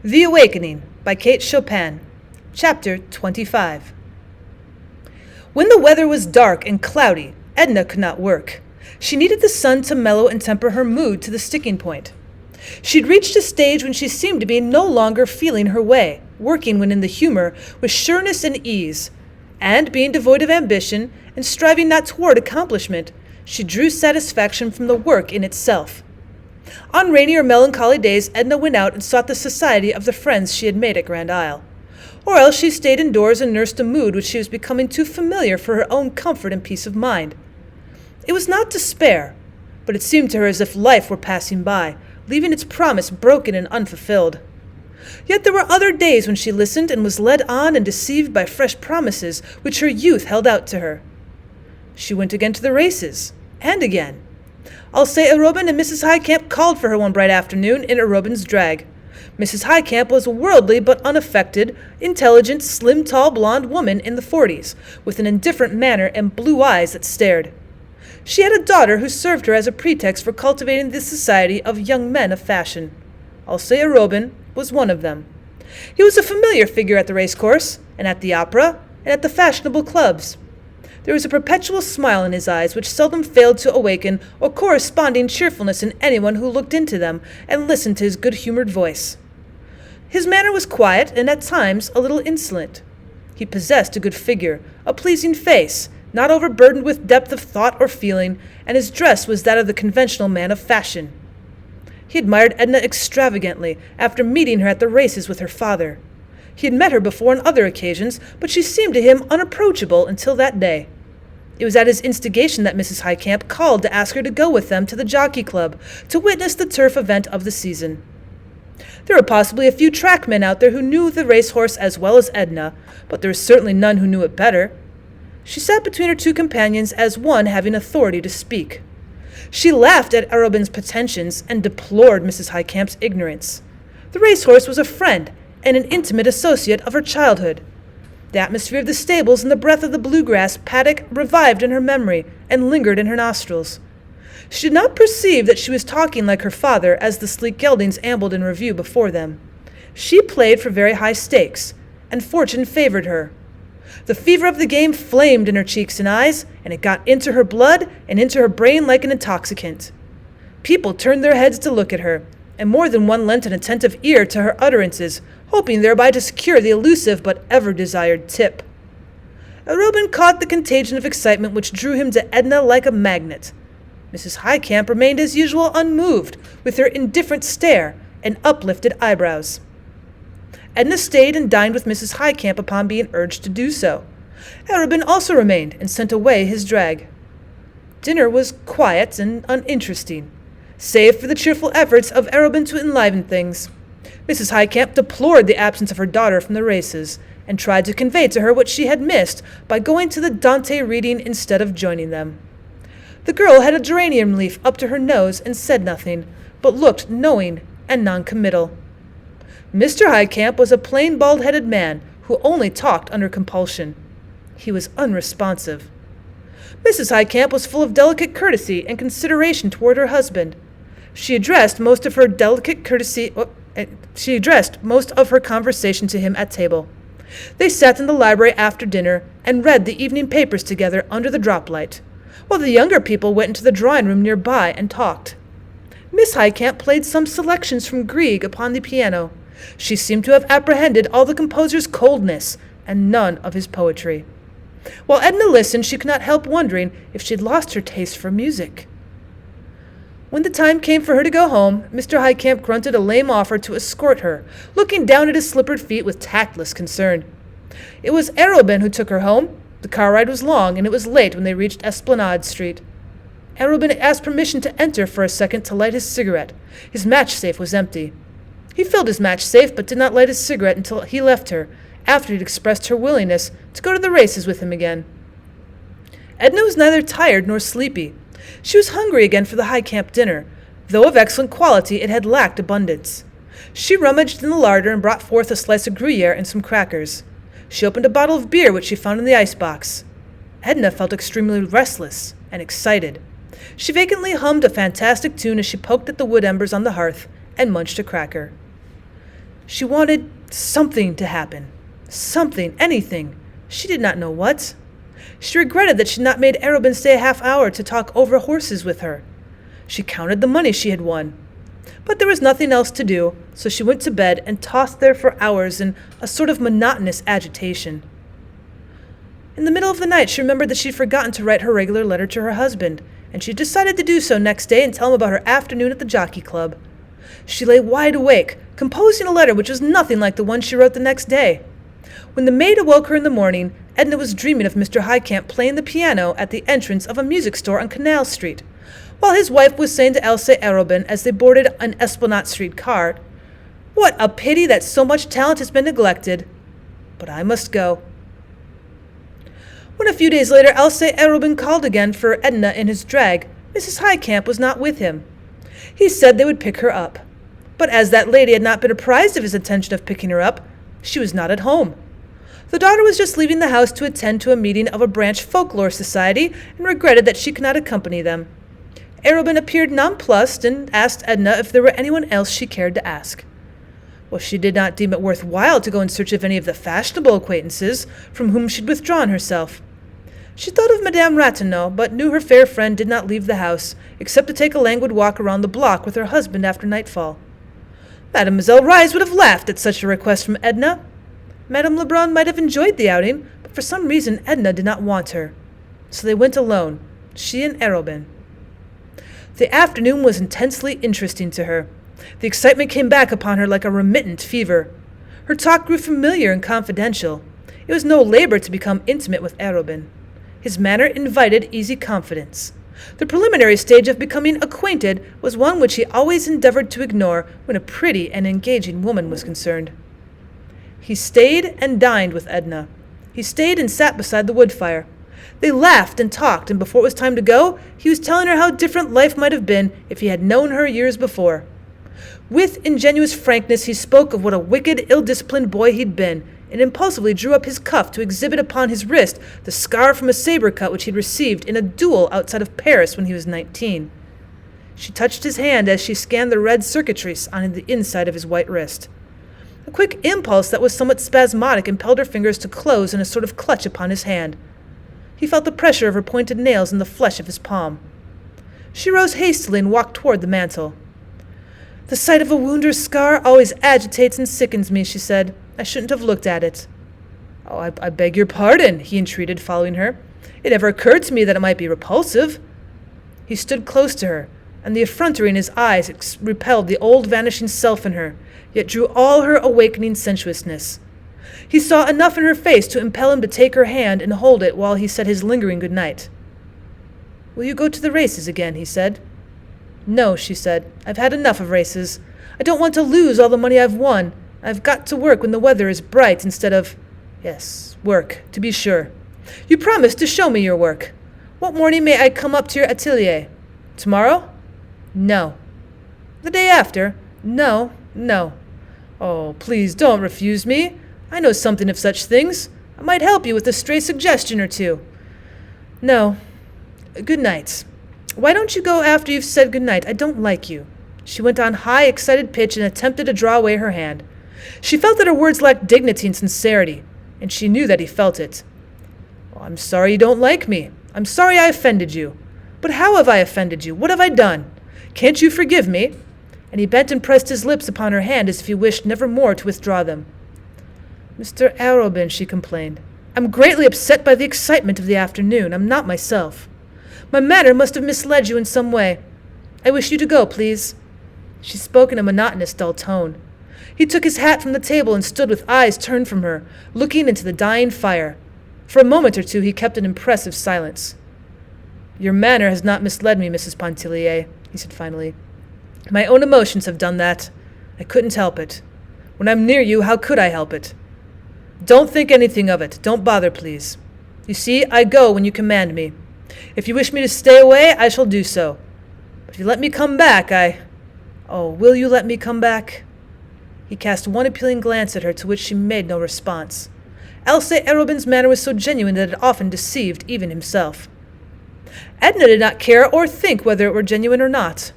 The Awakening by Kate Chopin, Chapter 25. When the weather was dark and cloudy, Edna could not work. She needed the sun to mellow and temper her mood to the sticking point. She'd reached a stage when she seemed to be no longer feeling her way, working when in the humor with sureness and ease, and being devoid of ambition and striving not toward accomplishment, she drew satisfaction from the work in itself. On rainy or melancholy days, Edna went out and sought the society of the friends she had made at Grand Isle. Or else she stayed indoors and nursed a mood which she was becoming too familiar for her own comfort and peace of mind. It was not despair, but it seemed to her as if life were passing by, leaving its promise broken and unfulfilled. Yet there were other days when she listened and was led on and deceived by fresh promises which her youth held out to her. She went again to the races, and again. Alcée Arobin and Mrs. Highcamp called for her one bright afternoon in Arobin's drag. Mrs. Highcamp was a worldly but unaffected, intelligent, slim, tall, blonde woman in the 40s, with an indifferent manner and blue eyes that stared. She had a daughter who served her as a pretext for cultivating the society of young men of fashion. Alcée Arobin was one of them. He was a familiar figure at the racecourse, and at the opera, and at the fashionable clubs. There was a perpetual smile in his eyes which seldom failed to awaken a corresponding cheerfulness in anyone who looked into them and listened to his good-humored voice. His manner was quiet and at times a little insolent. He possessed a good figure, a pleasing face, not overburdened with depth of thought or feeling, and his dress was that of the conventional man of fashion. He admired Edna extravagantly after meeting her at the races with her father. He had met her before on other occasions, but she seemed to him unapproachable until that day. It was at his instigation that Mrs. Highcamp called to ask her to go with them to the Jockey Club to witness the turf event of the season. There were possibly a few trackmen out there who knew the racehorse as well as Edna, but there was certainly none who knew it better. She sat between her two companions as one having authority to speak. She laughed at Arobin's pretensions and deplored Mrs. Highcamp's ignorance. The racehorse was a friend and an intimate associate of her childhood. The atmosphere of the stables and the breath of the bluegrass paddock revived in her memory and lingered in her nostrils. She did not perceive that she was talking like her father as the sleek geldings ambled in review before them. She played for very high stakes, and fortune favored her. The fever of the game flamed in her cheeks and eyes, and it got into her blood and into her brain like an intoxicant. People turned their heads to look at her, and more than one lent an attentive ear to her utterances, hoping thereby to secure the elusive but ever-desired tip. Arobin caught the contagion of excitement which drew him to Edna like a magnet. Mrs. Highcamp remained as usual unmoved, with her indifferent stare and uplifted eyebrows. Edna stayed and dined with Mrs. Highcamp upon being urged to do so. Arobin also remained and sent away his drag. Dinner was quiet and uninteresting, save for the cheerful efforts of Arobin to enliven things. Mrs. Highcamp deplored the absence of her daughter from the races, and tried to convey to her what she had missed by going to the Dante reading instead of joining them. The girl had a geranium leaf up to her nose and said nothing, but looked knowing and non-committal. Mr. Highcamp was a plain bald-headed man who only talked under compulsion. He was unresponsive. Mrs. Highcamp was full of delicate courtesy and consideration toward her husband. She addressed most of her conversation to him at table. They sat in the library after dinner and read the evening papers together under the drop-light, while the younger people went into the drawing-room nearby and talked. Miss Highcamp played some selections from Grieg upon the piano. She seemed to have apprehended all the composer's coldness and none of his poetry. While Edna listened, she could not help wondering if she had lost her taste for music. When the time came for her to go home, Mr. Highcamp grunted a lame offer to escort her, looking down at his slippered feet with tactless concern. It was Arobin who took her home. The car ride was long, and it was late when they reached Esplanade Street. Arobin asked permission to enter for a second to light his cigarette. His match-safe was empty. He filled his match-safe, but did not light his cigarette until he left her, after he had expressed her willingness to go to the races with him again. Edna was neither tired nor sleepy. She was hungry again for the Highcamp dinner. Though of excellent quality, it had lacked abundance. She rummaged in the larder and brought forth a slice of Gruyere and some crackers. She opened a bottle of beer which she found in the icebox. Edna felt extremely restless and excited. She vacantly hummed a fantastic tune as she poked at the wood embers on the hearth and munched a cracker. She wanted something to happen. Something, anything. She did not know what. She regretted that she had not made Arobin stay a half hour to talk over horses with her. She counted the money she had won. But there was nothing else to do, so she went to bed and tossed there for hours in a sort of monotonous agitation. In the middle of the night, she remembered that she had forgotten to write her regular letter to her husband, and she decided to do so next day and tell him about her afternoon at the jockey club. She lay wide awake, composing a letter which was nothing like the one she wrote the next day. When the maid awoke her in the morning, Edna was dreaming of Mr. Highcamp playing the piano at the entrance of a music store on Canal Street, while his wife was saying to Elsa Arobin as they boarded an Esplanade Street car, "What a pity that so much talent has been neglected. But I must go." When a few days later Elsa Arobin called again for Edna in his drag, Mrs. Highcamp was not with him. He said they would pick her up. But as that lady had not been apprised of his intention of picking her up, she was not at home. The daughter was just leaving the house to attend to a meeting of a branch folklore society and regretted that she could not accompany them. Arobin appeared nonplussed and asked Edna if there were anyone else she cared to ask. Well, she did not deem it worthwhile to go in search of any of the fashionable acquaintances from whom she had withdrawn herself. She thought of Madame Ratignolle, but knew her fair friend did not leave the house, except to take a languid walk around the block with her husband after nightfall. Mademoiselle Reisz would have laughed at such a request from Edna. Madame Lebrun might have enjoyed the outing, but for some reason Edna did not want her. So they went alone, she and Arobin. The afternoon was intensely interesting to her. The excitement came back upon her like a remittent fever. Her talk grew familiar and confidential. It was no labor to become intimate with Arobin. His manner invited easy confidence. The preliminary stage of becoming acquainted was one which he always endeavored to ignore when a pretty and engaging woman was concerned. He stayed and dined with Edna. He stayed and sat beside the wood fire. They laughed and talked, and before it was time to go, he was telling her how different life might have been if he had known her years before. With ingenuous frankness he spoke of what a wicked, ill-disciplined boy he'd been, and impulsively drew up his cuff to exhibit upon his wrist the scar from a saber cut which he'd received in a duel outside of Paris when he was 19. She touched his hand as she scanned the red cicatrice on the inside of his white wrist. A quick impulse that was somewhat spasmodic impelled her fingers to close in a sort of clutch upon his hand. He felt the pressure of her pointed nails in the flesh of his palm. She rose hastily and walked toward the mantel. "The sight of a wound or scar always agitates and sickens me," she said. "I shouldn't have looked at it." "Oh, I beg your pardon," he entreated, following her. "It never occurred to me that it might be repulsive." He stood close to her, and the effrontery in his eyes repelled the old vanishing self in her, yet drew all her awakening sensuousness. He saw enough in her face to impel him to take her hand and hold it while he said his lingering good night. "Will you go to the races again?" he said. "No," she said. "I've had enough of races. I don't want to lose all the money I've won. I've got to work when the weather is bright instead of—" "Yes, work, to be sure. You promised to show me your work. What morning may I come up to your atelier? Tomorrow?" "No." "The day after?" "No, no." "Oh, please don't refuse me. I know something of such things. I might help you with a stray suggestion or two." "No. Good night. Why don't you go after you've said good night? I don't like you." She went on high, excited pitch and attempted to draw away her hand. She felt that her words lacked dignity and sincerity, and she knew that he felt it. "Oh, I'm sorry you don't like me. I'm sorry I offended you. But how have I offended you? What have I done? Can't you forgive me?" And he bent and pressed his lips upon her hand as if he wished never more to withdraw them. "Mr. Arobin," she complained, "I'm greatly upset by the excitement of the afternoon. I'm not myself. My manner must have misled you in some way. I wish you to go, please." She spoke in a monotonous, dull tone. He took his hat from the table and stood with eyes turned from her, looking into the dying fire. For a moment or two he kept an impressive silence. "Your manner has not misled me, Mrs. Pontellier," he said finally. "My own emotions have done that. I couldn't help it. When I'm near you, how could I help it? Don't think anything of it. Don't bother, please. You see, I go when you command me. If you wish me to stay away, I shall do so. But if you let me come back, Oh, will you let me come back?" He cast one appealing glance at her, to which she made no response. Elsa Arobin's manner was so genuine that it often deceived even himself. Edna did not care or think whether it were genuine or not.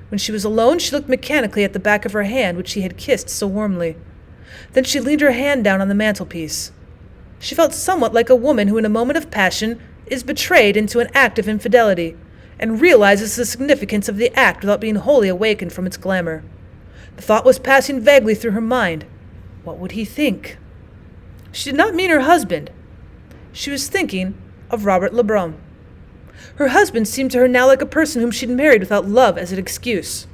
When she was alone, she looked mechanically at the back of her hand, which he had kissed so warmly. Then she leaned her hand down on the mantelpiece. She felt somewhat like a woman who in a moment of passion is betrayed into an act of infidelity, and realizes the significance of the act without being wholly awakened from its glamour. The thought was passing vaguely through her mind. What would he think? She did not mean her husband. She was thinking of Robert Lebrun. Her husband seemed to her now like a person whom she'd married without love as an excuse.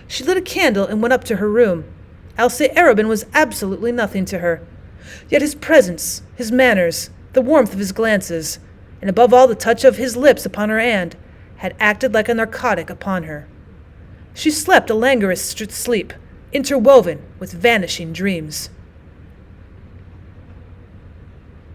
She lit a candle and went up to her room. Alcée Arobin was absolutely nothing to her. Yet his presence, his manners, the warmth of his glances, and above all the touch of his lips upon her hand, had acted like a narcotic upon her. She slept a languorous sleep, interwoven with vanishing dreams.